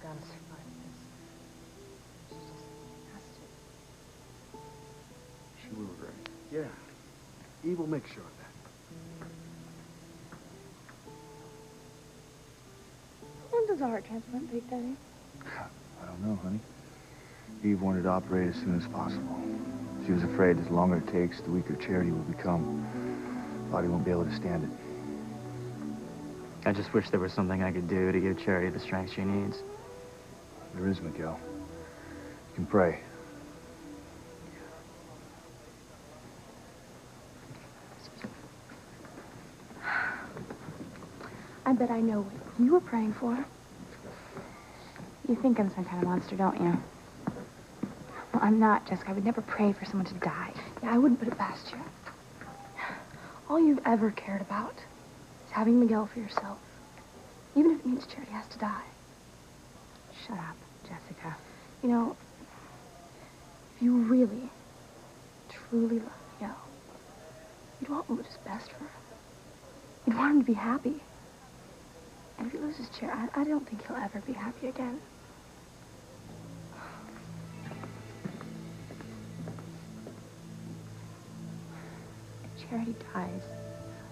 got to survive this. She just has to. She will, Ray. Yeah. Eve will make sure of that. When does our heart transplant take, Daddy? I don't know, honey. Eve wanted to operate as soon as possible. She was afraid that the longer it takes, the weaker Charity will become. The body won't be able to stand it. I just wish there was something I could do to give Charity the strength she needs. There is, Miguel. You can pray. I bet I know what you were praying for. You think I'm some kind of monster, don't you? Well, I'm not, Jessica. I would never pray for someone to die. Yeah, I wouldn't put it past you. All you've ever cared about is having Miguel for yourself. Even if it means Charity has to die. Shut up, Jessica. You know, if you really, truly love Miguel, you'd want what is best for him. You'd want him to be happy. And if he loses Charity, I don't think he'll ever be happy again. If Charity dies,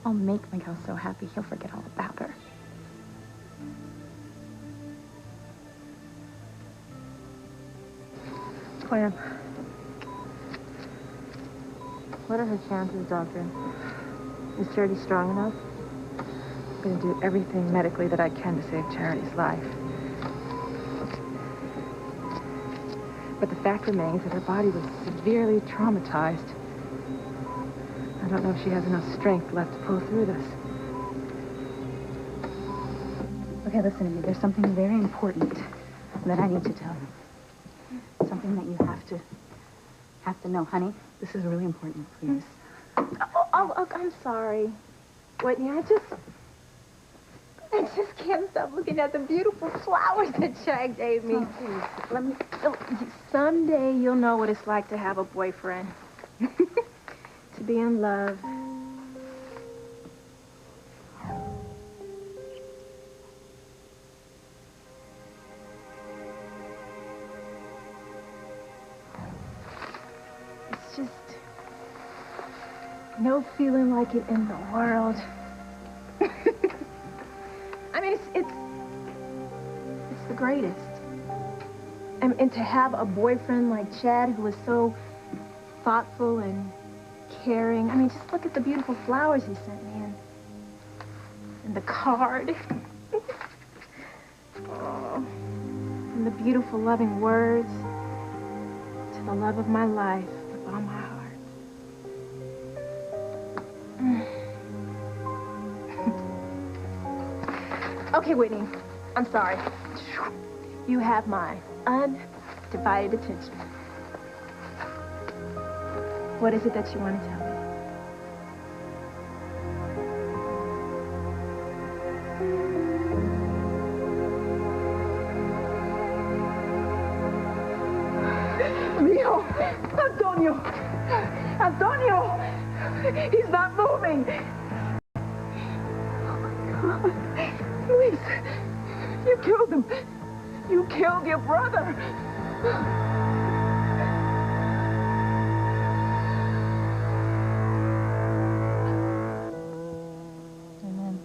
I'll make Miguel so happy he'll forget all about her. Clem. What are her chances, Doctor? Is Charity strong enough? I'm going to do everything medically that I can to save Charity's life. But the fact remains that her body was severely traumatized. I don't know if she has enough strength left to pull through this. Okay, listen to me. There's something very important that I need to tell you. Something that you have to know, honey. This is really important, please. Oh, I'm sorry. Whitney, I just can't stop looking at the beautiful flowers that Chad gave me. Oh, please, let me... Someday you'll know what it's like to have a boyfriend. To be in love. It's just no feeling like it in the world. I mean, it's the greatest. And to have a boyfriend like Chad who was so thoughtful and caring. I mean, just look at the beautiful flowers he sent me and the card. Oh, and the beautiful, loving words. To the love of my life with all my heart. Okay, Whitney, I'm sorry. You have my undivided attention. What is it that you want to tell me? Mijo! Antonio! Antonio! He's not moving! Oh, my God. Luis, you killed him. You killed your brother. Amen.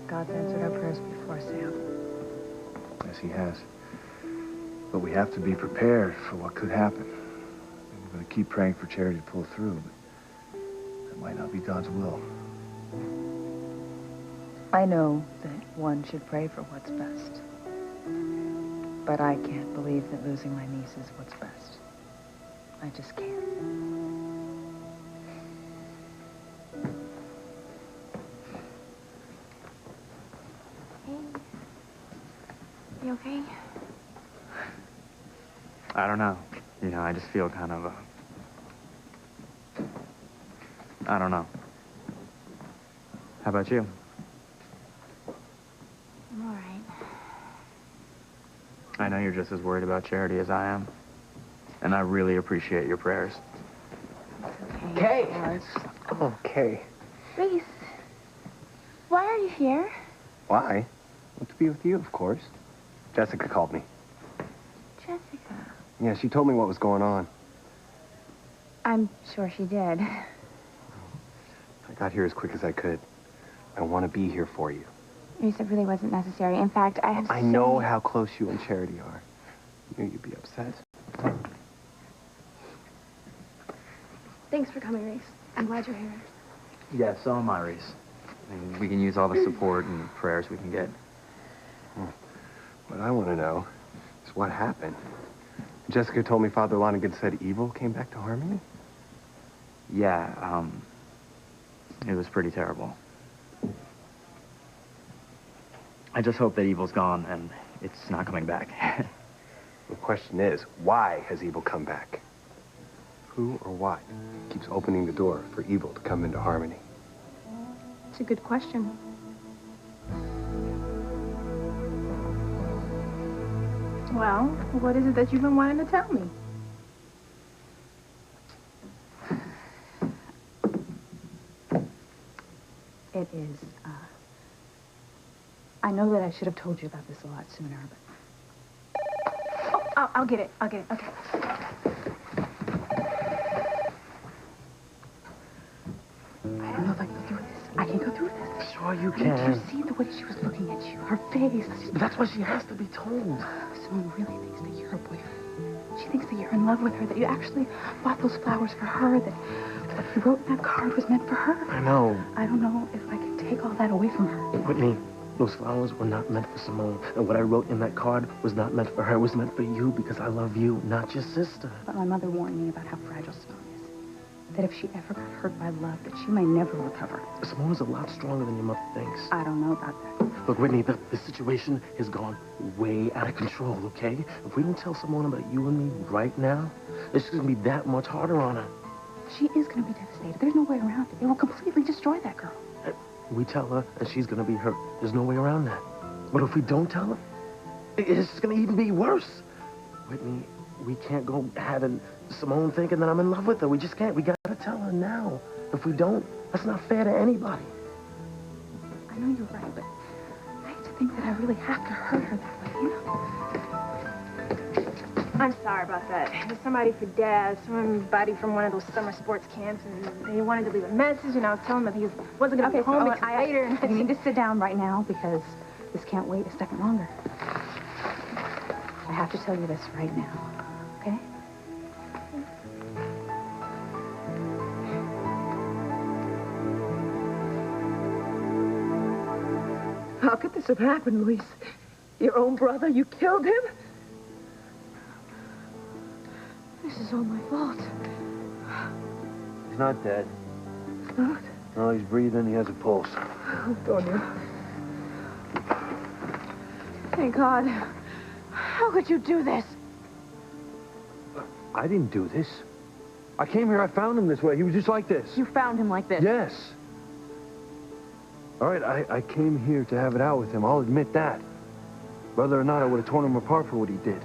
God's answered our prayers before, Sam. Yes, he has. But we have to be prepared for what could happen. We're going to keep praying for Charity to pull through, but that might not be God's will. I know that one should pray for what's best. But I can't believe that losing my niece is what's best. I just can't. You okay? I don't know. You know, I just feel kind of, I don't know. How about you? I'm all right. I know you're just as worried about Charity as I am. And I really appreciate your prayers. It's okay. Okay. Reese, why are you here? Why? Well, to be with you, of course. Jessica called me. Jessica. Yeah, she told me what was going on. I'm sure she did. I got here as quick as I could. I want to be here for you. Reese, it really wasn't necessary. In fact, I know how close you and Charity are. I knew you'd be upset. Thanks for coming, Reese. I'm glad you're here. Yeah, so am I, Reese. And we can use all the support and prayers we can get. What I want to know is what happened. Jessica told me Father Lonigan said Evil came back to Harmony? Yeah, it was pretty terrible. I just hope that Evil's gone and it's not coming back. The question is, why has Evil come back? Who or what keeps opening the door for Evil to come into Harmony? It's a good question. Well, what is it that you've been wanting to tell me? It is, I know that I should have told you about this a lot sooner, but... Oh, I'll get it. Okay. I don't know if I can go through this. I can go through this. Sure you I mean, do you see the way she was looking at you? Her face. That's why she has to be told. Simone really thinks that you're her boyfriend. She thinks that you're in love with her, that you actually bought those flowers for her, that what you wrote in that card was meant for her. I know. I don't know if I can take all that away from her. Whitney, those flowers were not meant for Simone. And what I wrote in that card was not meant for her. It was meant for you because I love you, not your sister. But my mother warned me about how fragile Simone is. That if she ever got hurt by love, that she may never recover. Simone is a lot stronger than your mother thinks. I don't know about that. Look, Whitney, the situation has gone way out of control, okay? If we don't tell Simone about you and me right now, it's going to be that much harder on her. She is going to be devastated. There's no way around it. It will completely destroy that girl. We tell her, and she's going to be hurt. There's no way around that. But if we don't tell her, it's going to even be worse. Whitney, we can't go having Simone thinking that I'm in love with her. We just can't. We got to tell her now. If we don't, that's not fair to anybody. I know you're right, but I hate to think that I really have to hurt her that way, you know? I'm sorry about that. It was somebody for Dad, somebody from one of those summer sports camps, and they wanted to leave a message, and I was telling him that he wasn't going to be home until later. And You need to sit down right now because this can't wait a second longer. I have to tell you this right now, okay? How could this have happened, Luis? Your own brother? You killed him? This is all my fault. He's not dead. It's not. No, he's breathing. He has a pulse. Antonio. Thank God. How could you do this? I didn't do this. I came here. I found him this way. He was just like this. You found him like this? Yes. All right, I came here to have it out with him. I'll admit that. Whether or not I would have torn him apart for what he did.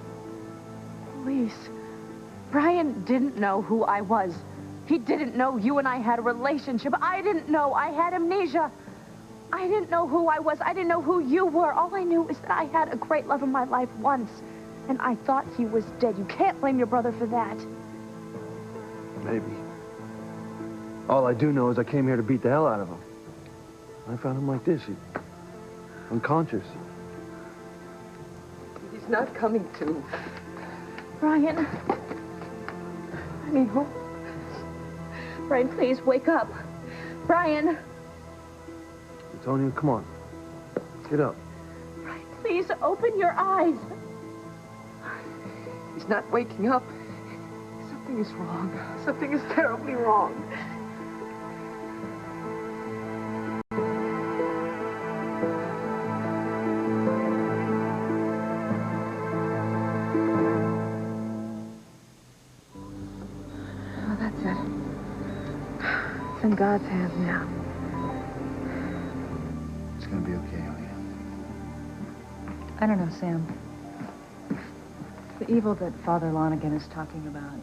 Luis, Brian didn't know who I was. He didn't know you and I had a relationship. I didn't know. I had amnesia. I didn't know who I was. I didn't know who you were. All I knew is that I had a great love in my life once, and I thought he was dead. You can't blame your brother for that. Maybe. All I do know is I came here to beat the hell out of him. I found him like this, unconscious. He's not coming to. Brian. I need hope. Brian, please, wake up. Brian. Antonio, come on. Get up. Brian, please, open your eyes. He's not waking up. Something is wrong. Something is terribly wrong. Oh, that's it. It's in God's hands now. It's gonna be okay, Aaliyah. I don't know, Sam. The evil that Father Lonigan is talking about,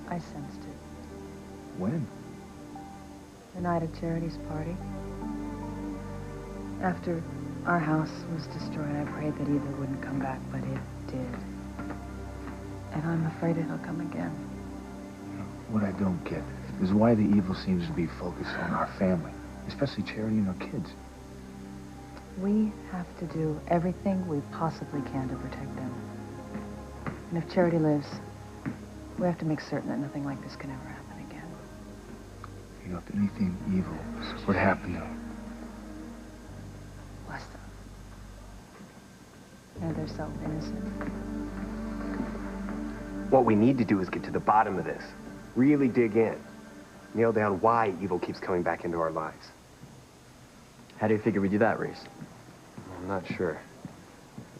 I sensed it. When? The night of Charity's party. After our house was destroyed, I prayed that evil wouldn't come back, but it did. And I'm afraid it'll come again. What I don't get is why the evil seems to be focused on our family, especially Charity and our kids. We have to do everything we possibly can to protect them. And if Charity lives, we have to make certain that nothing like this can ever happen again. You know, if anything evil would happen to them, Bless them. And they're so innocent. What we need to do is get to the bottom of this. Really dig in. Nail down why evil keeps coming back into our lives. How do you figure we do that, Reese? I'm not sure.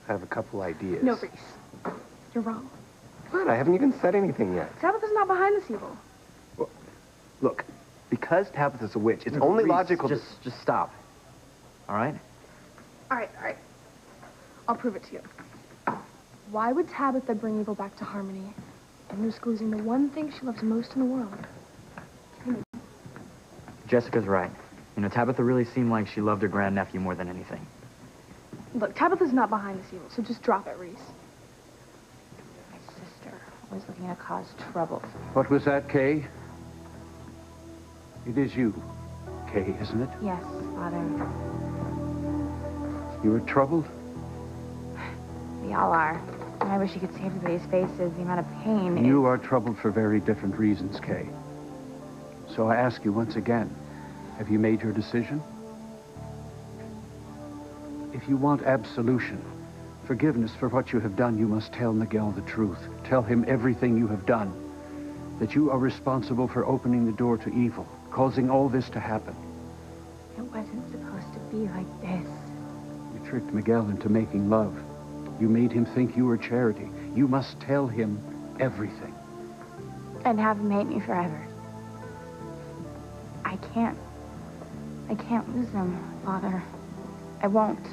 I have a couple ideas. No, Reese. You're wrong. What? I haven't even said anything yet. Tabitha's not behind this evil. Well, look, because Tabitha's a witch, it's only Reese, logical Just stop. All right? All right. I'll prove it to you. Why would Tabitha bring evil back to Harmony and risk losing the one thing she loves most in the world? Jessica's right. You know, Tabitha really seemed like she loved her grandnephew more than anything. Look, Tabitha's not behind this evil, so just drop it, Reese. My sister, always looking to cause trouble. What was that, Kay? It is you, Kay, isn't it? Yes, Father. You were troubled? We all are. And I wish you could see everybody's faces, the amount of pain. You are troubled for very different reasons, Kay. So I ask you once again, have you made your decision? If you want absolution, forgiveness for what you have done, you must tell Miguel the truth. Tell him everything you have done. That you are responsible for opening the door to evil, causing all this to happen. It wasn't supposed to be like this. You tricked Miguel into making love. You made him think you were Charity. You must tell him everything. And have him hate me forever. I can't lose him, Father. I won't.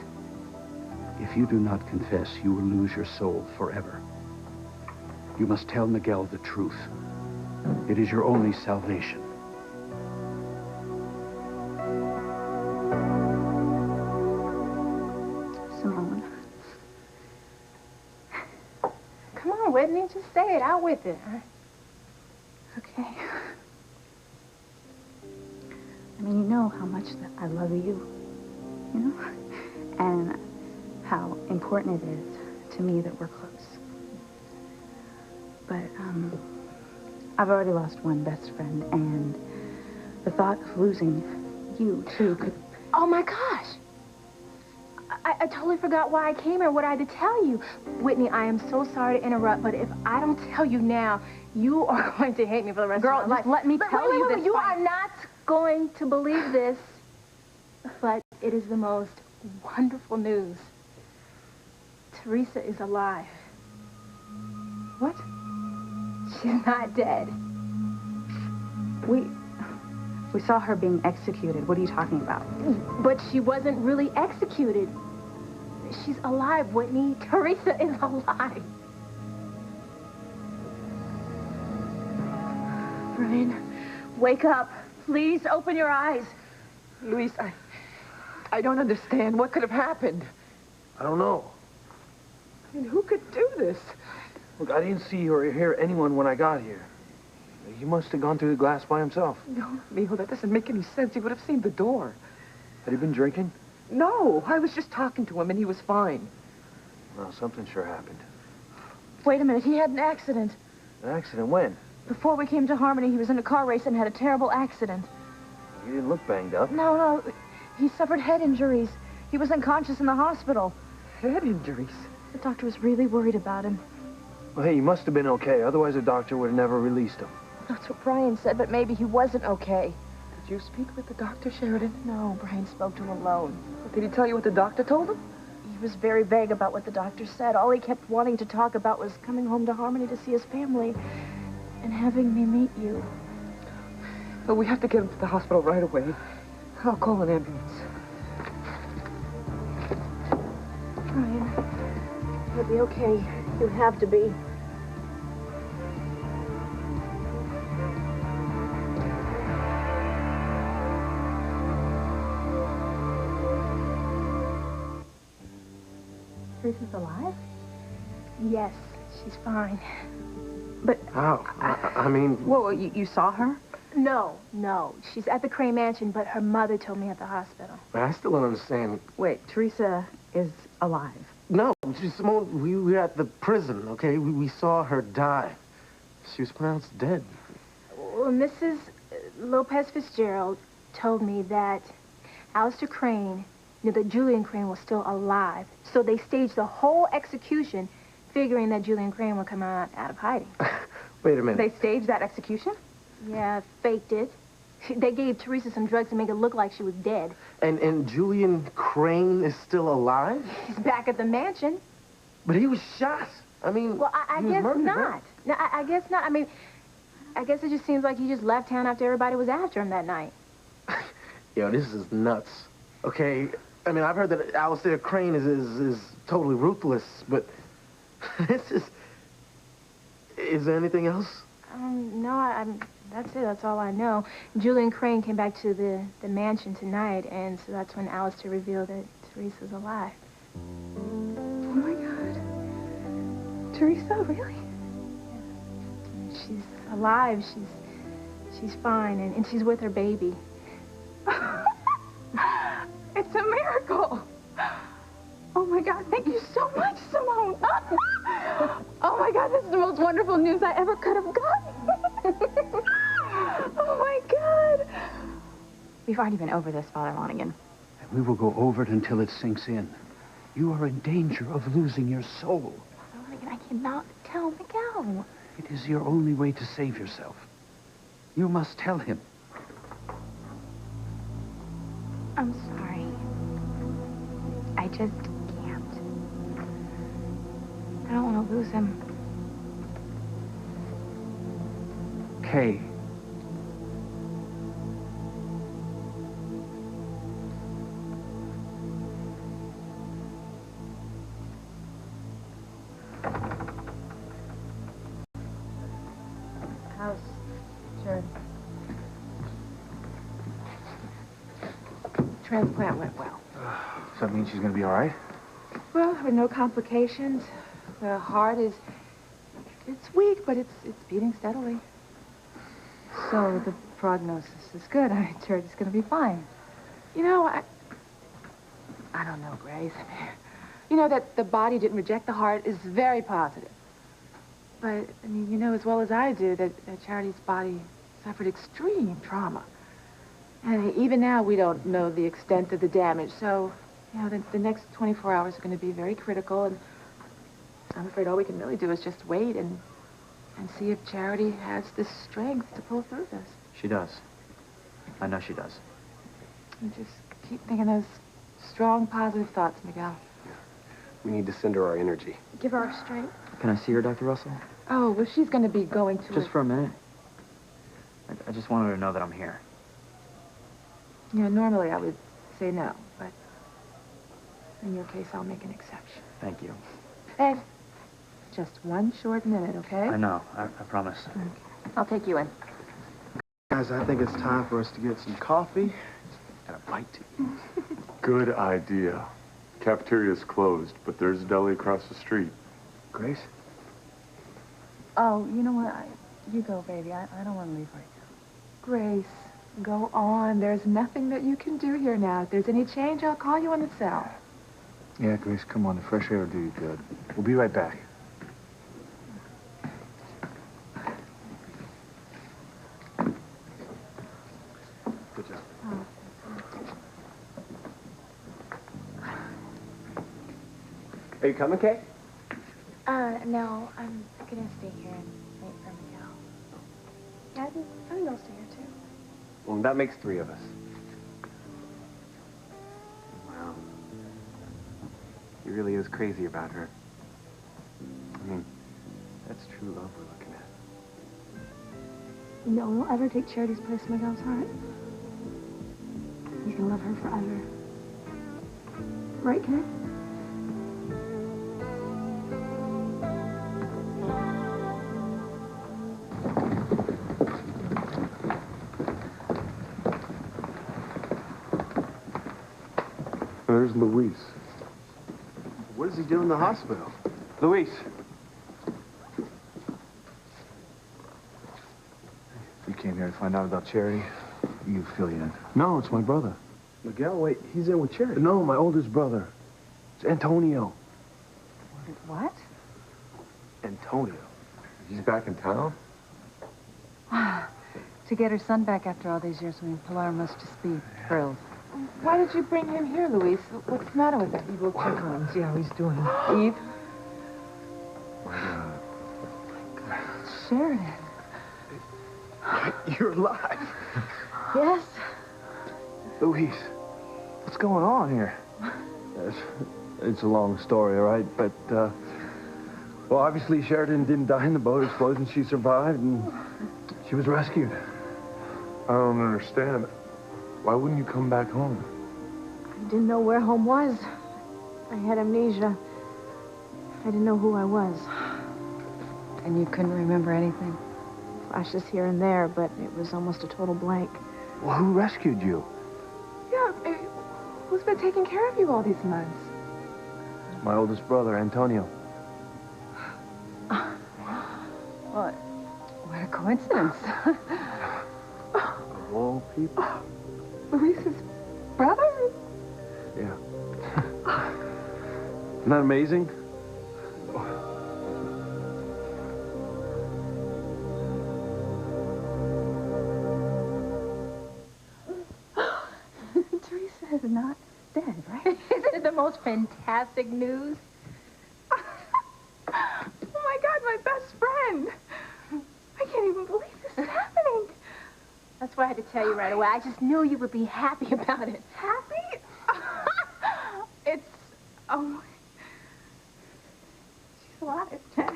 If you do not confess, you will lose your soul forever. You must tell Miguel the truth. It is your only salvation. Simone. Come on, Whitney, just say it out with it. Okay. I mean, you know how much that I love you, you know? And how important it is to me that we're close. But, I've already lost one best friend, and the thought of losing you, too, could... Oh, my gosh. I totally forgot why I came here, what I had to tell you. Whitney, I am so sorry to interrupt, but if I don't tell you now, you are going to hate me for the rest of my life. Girl, just let me tell you this. You are not going to believe this, but it is the most wonderful news. Teresa is alive. What? She's not dead. We saw her being executed. What are you talking about? But she wasn't really executed. She's alive, Whitney. Teresa is alive. Brian, wake up. Please open your eyes. Luis, I don't understand. What could have happened? I don't know. I mean, who could do this? Look, I didn't see or hear anyone when I got here. He must have gone through the glass by himself. No, Mijo, that doesn't make any sense. He would have seen the door. Had he been drinking? No, I was just talking to him, and he was fine. Well, something sure happened. Wait a minute. He had an accident. An accident? When? Before we came to Harmony, he was in a car race and had a terrible accident. He didn't look banged up. No. He suffered head injuries. He was unconscious in the hospital. Head injuries? The doctor was really worried about him. Well, hey, he must have been okay. Otherwise, the doctor would have never released him. That's what Brian said, but maybe he wasn't okay. Did you speak with the doctor, Sheridan? No, Brian spoke to him alone. Did he tell you what the doctor told him? He was very vague about what the doctor said. All he kept wanting to talk about was coming home to Harmony to see his family and having me meet you. Well, we have to get him to the hospital right away. I'll call an ambulance. Brian, you'll be okay. You have to be. Teresa's alive? Yes, she's fine. But... How? I mean... Whoa, you saw her? No. She's at the Crane Mansion, but her mother told me at the hospital. I still don't understand. Wait, Teresa is alive. No, Simone, we were at the prison, okay? We saw her die. She was pronounced dead. Well, Mrs. Lopez Fitzgerald told me that Alistair Crane knew that Julian Crane was still alive. So they staged the whole execution, figuring that Julian Crane would come out of hiding. Wait a minute. They staged that execution? Yeah, faked it. They gave Teresa some drugs to make it look like she was dead. And Julian Crane is still alive? He's back at the mansion. But he was shot. I mean, Well, I he was guess murdered, not. right? No, I guess not. I mean, I guess it just seems like he just left town after everybody was after him that night. Yo, this is nuts. Okay? I mean, I've heard that Alistair Crane is totally ruthless, but this is... Is there anything else? No, that's it. That's all I know. Julian Crane came back to the mansion tonight, and so that's when Alistair revealed that Teresa's alive. Oh, my God. Teresa, really? She's alive. She's fine, and she's with her baby. It's a miracle. Oh, my God. Thank you so much, Simone. Oh, my God. This is the most wonderful news I ever could have gotten. Oh, my God. We've already been over this, Father Lonigan. And we will go over it until it sinks in. You are in danger of losing your soul. Father Lonigan, I cannot tell Miguel. It is your only way to save yourself. You must tell him. I'm sorry. I just can't. I don't want to lose him. Kay. House. Sure. Transplant went well. Does that mean she's gonna be all right? Well, there were no complications. The heart is... It's weak, but it's beating steadily. So the prognosis is good. I heard it's going to be fine. You know, I don't know, Grace. You know, that the body didn't reject the heart is very positive. But, I mean, you know as well as I do that Charity's body suffered extreme trauma. And even now, we don't know the extent of the damage. So, you know, the next 24 hours are going to be very critical. And I'm afraid all we can really do is just wait and see if Charity has the strength to pull through this. She does. I know she does. And just keep thinking those strong, positive thoughts, Miguel. We need to send her our energy. Give her our strength. Can I see her, Dr. Russell? Oh, well, she's going to be going to Just for a minute. I just wanted her to know that I'm here. You know, normally I would say no, but in your case, I'll make an exception. Thank you. Ed, just one short minute, okay? I know. I promise. Okay. I'll take you in. Guys, I think it's time for us to get some coffee and a bite to eat. Good idea. Cafeteria's closed, but there's a deli across the street. Grace? Oh, you know what? You go, baby. I don't want to leave right now. Grace, go on. There's nothing that you can do here now. If there's any change, I'll call you on the cell. Yeah, Grace, come on. The fresh air will do you good. We'll be right back. Good job. Are you coming, Kay? No, I'm gonna stay here and wait for Miguel. Yeah, I think I'll stay here too. Well, that makes 3 of us. Wow. He really is crazy about her. I mean, that's true love we're looking at. No one will ever take Charity's place in Miguel's heart. He's gonna love her forever. Right, Kay? There's Luis. What does he do in the hospital? Luis. You came here to find out about Charity. You fill you in. No, it's my brother. Miguel, wait, he's in with Charity. No, my oldest brother. It's Antonio. What? Antonio. He's back in town? To get her son back after all these years, Pilar must just be thrilled. Why did you bring him here, Luis? What's the matter with him? We'll check on him, see how he's doing. Eve? Sheridan. You're alive. Yes. Luis, what's going on here? It's a long story, all right? But, well, obviously Sheridan didn't die in the boat explosion. She survived, and she was rescued. I don't understand. Why wouldn't you come back home? I didn't know where home was. I had amnesia. I didn't know who I was. And you couldn't remember anything? Flashes here and there, but it was almost a total blank. Well, who rescued you? Yeah, who's been taking care of you all these months? My oldest brother, Antonio. What? What a coincidence. Of all people. Luis's brother? Yeah. Isn't that amazing? Teresa is not dead, right? Isn't it the most fantastic news? Oh, my God, my best friend. I can't even believe this is happening. That's why I had to tell you right away. I just knew you would be happy about it. Happy? It's... Oh... She's alive, Ted.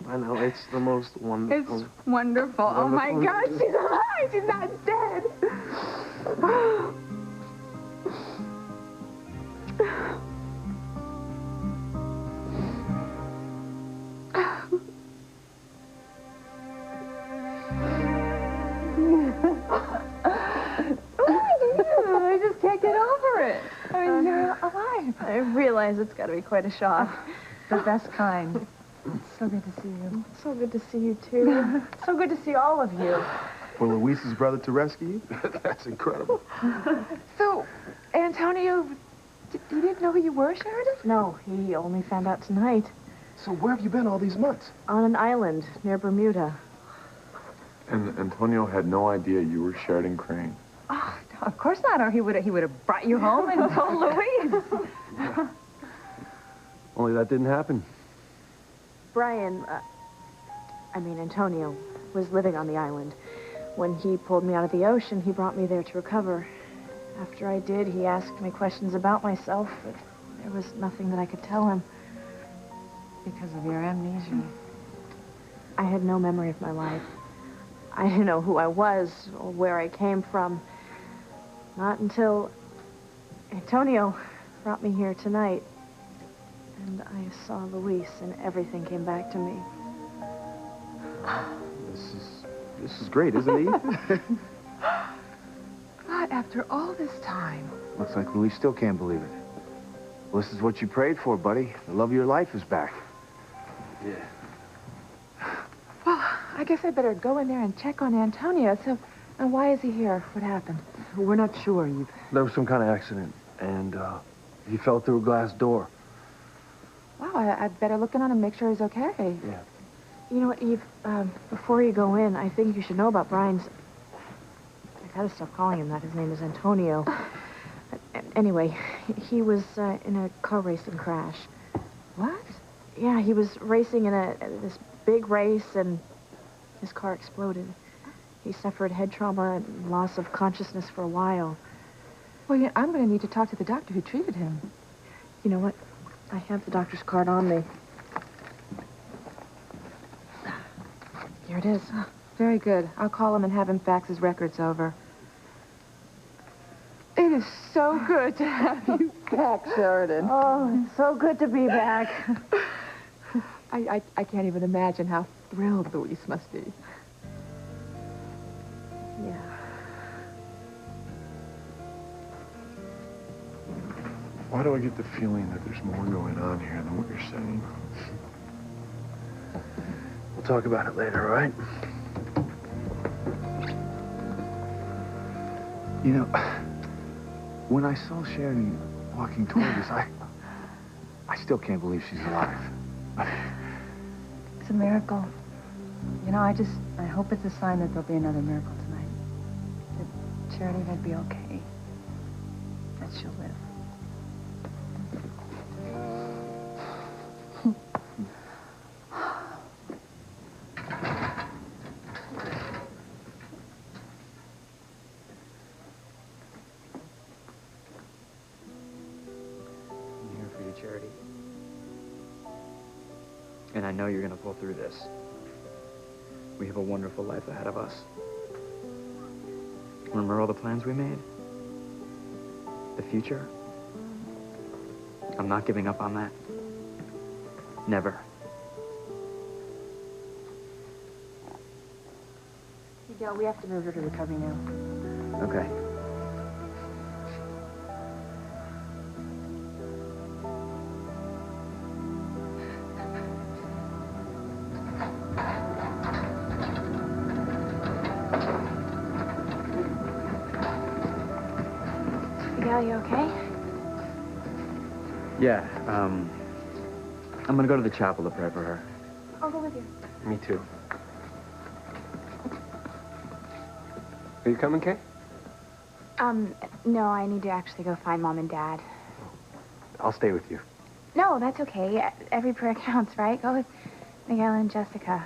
I know, it's the most wonderful. It's wonderful. Oh, my God, she's alive. She's not dead. I just can't get over it. I mean, you're alive. I realize it's got to be quite a shock. The best kind. It's so good to see you. So good to see you, too. So good to see all of you. For Luis's brother to rescue you? That's incredible. So, Antonio, he didn't know who you were, Sheridan? No, he only found out tonight. So where have you been all these months? On an island near Bermuda. And Antonio had no idea you were Sheridan Crane. Oh, no, of course not, or he would have brought you home and told Louise. Only that didn't happen. Brian, Antonio, was living on the island. When he pulled me out of the ocean, he brought me there to recover. After I did, he asked me questions about myself, but there was nothing that I could tell him. Because of your amnesia. I had no memory of my life. I didn't know who I was or where I came from. Not until Antonio brought me here tonight. And I saw Luis, and everything came back to me. This is great, isn't it? God, after all this time. Looks like Luis still can't believe it. Well, this is what you prayed for, buddy. The love of your life is back. Yeah. Well, I guess I better go in there and check on Antonio. So, why is he here? What happened? We're not sure, Eve. There was some kind of accident, and he fell through a glass door. Wow, I'd better look in on him, make sure he's okay. Yeah. You know what, Eve? Before you go in, I think you should know about Brian's... I gotta stop calling him that. His name is Antonio. Anyway, he was in a car racing crash. What? Yeah, he was racing in this big race, and his car exploded. He suffered head trauma and loss of consciousness for a while. Well, yeah, I'm going to need to talk to the doctor who treated him. You know what? I have the doctor's card on me. Here it is. Very good. I'll call him and have him fax his records over. It is so good to have you back, Sheridan. Oh, it's so good to be back. I can't even imagine how thrilled Luis must be. Yeah. Why do I get the feeling that there's more going on here than what you're saying? We'll talk about it later, all right? You know, when I saw Sheridan walking toward us, I still can't believe she's alive. It's a miracle. You know, I hope it's a sign that there'll be another miracle tonight. That Charity will be okay. That she'll live. I'm here for you, Charity. And I know you're gonna pull through this. We have a wonderful life ahead of us. Remember all the plans we made? The future? I'm not giving up on that. Never. Miguel, we have to move her to recovery now. Okay. Miguel, you okay? Yeah, I'm gonna go to the chapel to pray for her. I'll go with you. Me too. Are you coming, Kay? No, I need to actually go find Mom and Dad. I'll stay with you. No, that's okay. Every prayer counts, right? Go with Miguel and Jessica.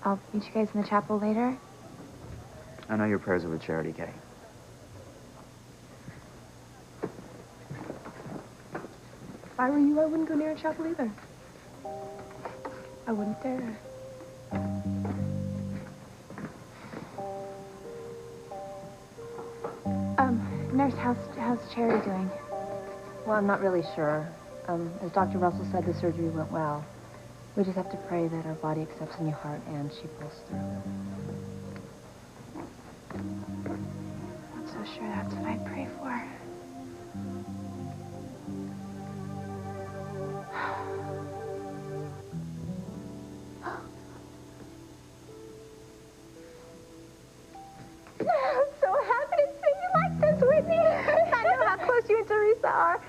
I'll meet you guys in the chapel later. I know your prayers are with Charity, Kay. If I were you, I wouldn't go near a chapel either. I wouldn't dare. Nurse, how's Charity doing? Well, I'm not really sure. As Dr. Russell said, the surgery went well. We just have to pray that her body accepts a new heart and she pulls through. Not so sure that's what I'd pray for. I'm so happy to see you like this, Whitney. I know how close you and Teresa are.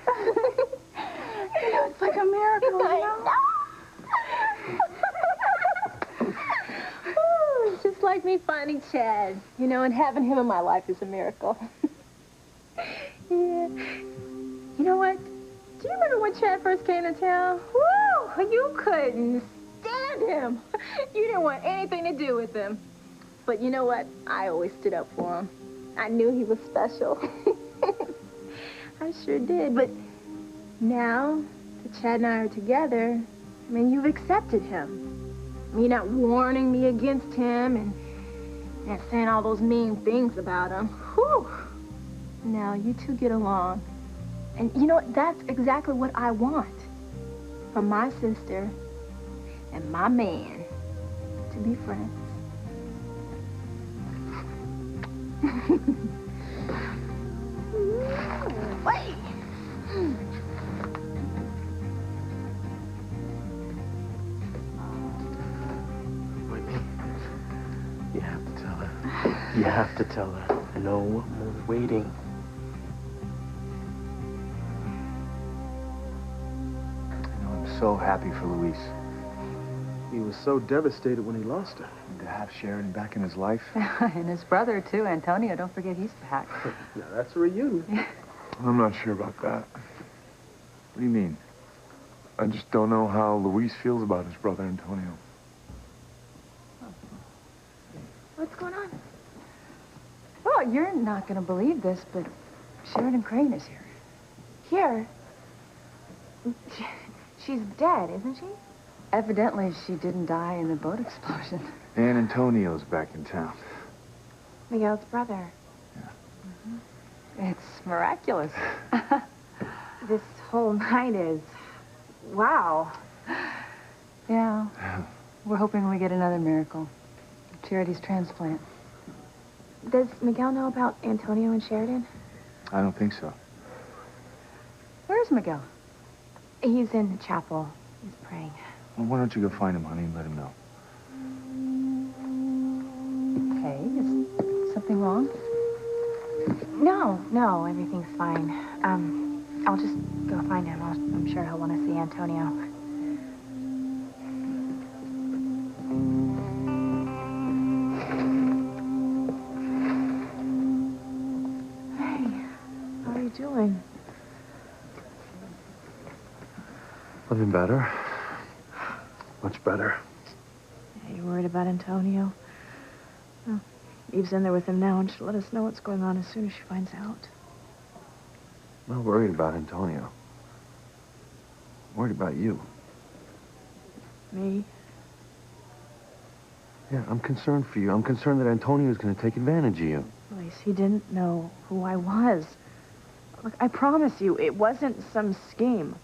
You know, it's like a miracle, you know? Oh, it's just like me finding Chad, you know, and having him in my life is a miracle. Yeah. You know what? Do you remember when Chad first came to town? Woo! You couldn't stand him. You didn't want anything to do with him. But you know what? I always stood up for him. I knew he was special. I sure did. But now that Chad and I are together, I mean, you've accepted him. I mean, you're not warning me against him and saying all those mean things about him. Whew. Now, you two get along. And you know what? That's exactly what I want. For my sister and my man to be friends. Wait! Whitney, you have to tell her. You have to tell her. No more waiting. I'm so happy for Luis. He was so devastated when he lost her. And to have Sheridan back in his life. And his brother, too, Antonio. Don't forget he's back. Now, that's a reunion. I'm not sure about that. What do you mean? I just don't know how Luis feels about his brother Antonio. What's going on? Well, you're not going to believe this, but Sheridan Crane is here. Here. She's dead, isn't she? Evidently, she didn't die in the boat explosion. And Antonio's back in town. Miguel's brother. It's miraculous. This whole night is... wow. Yeah. We're hoping we get another miracle. Charity's transplant. Does Miguel know about Antonio and Sheridan? I don't think so. Where Where's Miguel? He's in the chapel. He's praying. Well, why don't you go find him, honey, and let him know? Okay, is something wrong? No, everything's fine. I'll just go find him. I'm sure he'll want to see Antonio. Hey, how are you doing? Living better. Much better. Are you worried about Antonio? Well, Eve's in there with him now, and she'll let us know what's going on as soon as she finds out. I'm not worried about Antonio. I'm worried about you. Me? Yeah, I'm concerned for you. I'm concerned that Antonio's going to take advantage of you. Luis, he didn't know who I was. Look, I promise you, it wasn't some scheme.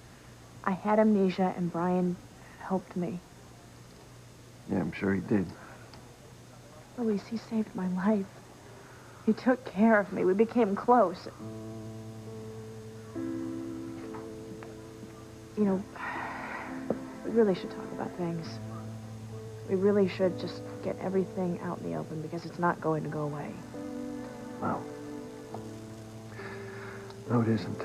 I had amnesia, and Brian helped me. Yeah, I'm sure he did. Luis, he saved my life. He took care of me. We became close. You know, we really should talk about things. We really should just get everything out in the open because it's not going to go away. Well, no, it isn't.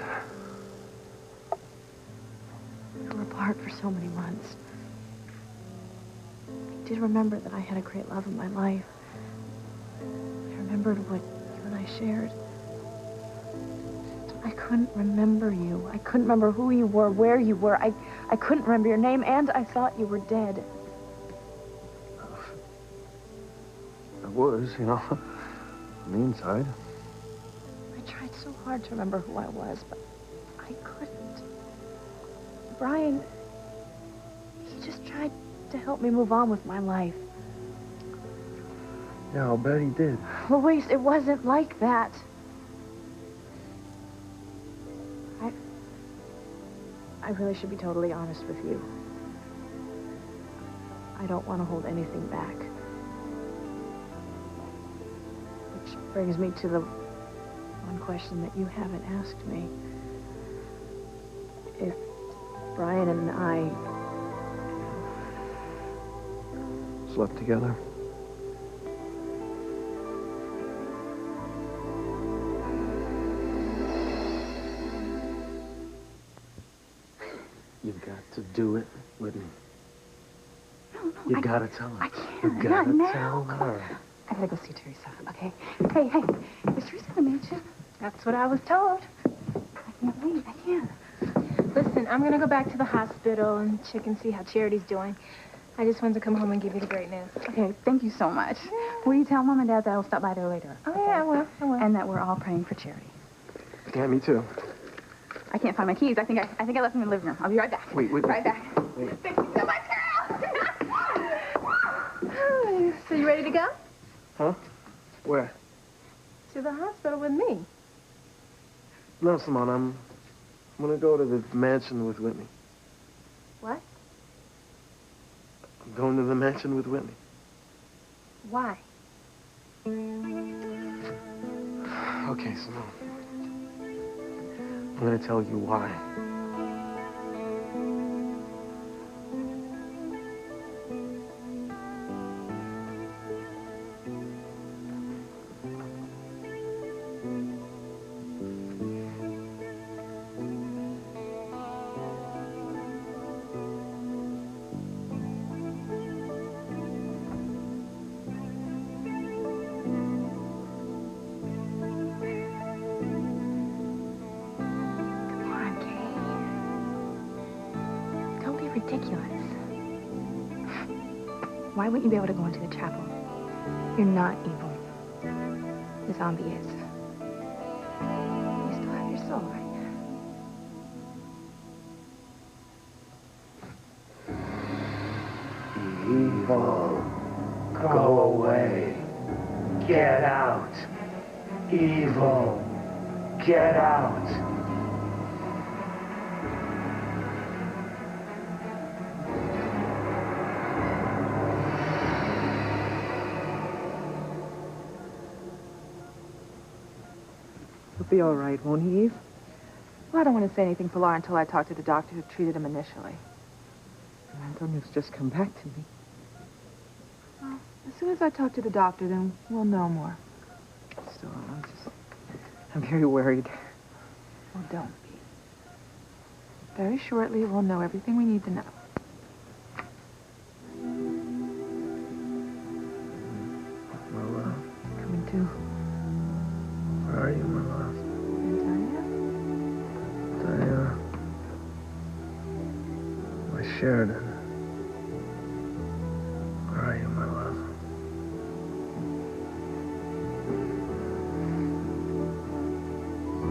We were apart for so many months. I did remember that I had a great love in my life. I remembered what you and I shared. I couldn't remember you. I couldn't remember who you were, where you were. I couldn't remember your name, and I thought you were dead. I was, you know, on the inside. I tried so hard to remember who I was, but I couldn't. Brian, he just tried to help me move on with my life. Yeah, I'll bet he did. Luis, it wasn't like that. I really should be totally honest with you. I don't want to hold anything back. Which brings me to the one question that you haven't asked me. If Brian and I Slept together. You've got to do it, Whitney. No, You gotta tell her. I can't. You Not gotta now. tell her. I gotta go see Teresa, okay? Hey, is Teresa in the mansion? That's what I was told. I can't wait. I can't. Listen, I'm gonna go back to the hospital and check and see how Charity's doing. I just wanted to come home and give you the great news. Okay, thank you so much. Will you tell Mom and Dad that I'll stop by there later? Oh, yeah, I will. And that we're all praying for Charity. Yeah, me too. I can't find my keys. I think I left them in the living room. I'll be right back. Wait. Right back. Wait. Thank you so much, girl. So you ready to go? Huh? Where? To the hospital with me. No, Simone, I'm gonna go to the mansion with Whitney. What? I'm going to the mansion with Whitney. Why? Okay, Simone. I'm gonna tell you why. Ridiculous. Why wouldn't you be able to go into the chapel? You're not evil. The zombie is. You still have your soul, right? Evil, go away. Get out. Evil, get out. He'll be all right, won't he, Eve? Well, I don't want to say anything, Pilar, until I talk to the doctor who treated him initially. Antonio's just come back to me. Well, as soon as I talk to the doctor, then we'll know more. Still, I'm very worried. Well, don't be. Very shortly, we'll know everything we need to know. My love. Coming too. Where are you, my love? Antonia? Diana. My Sheridan. Where are you, my love?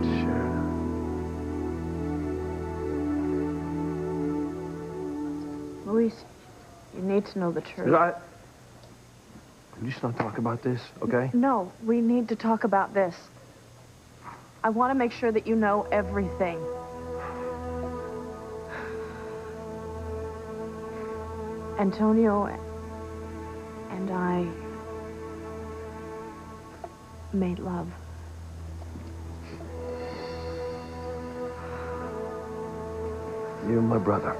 Sheridan. Luis, you need to know the truth. Can you just not talk about this, okay? No, we need to talk about this. I want to make sure that you know everything. Antonio and I made love. You and my brother.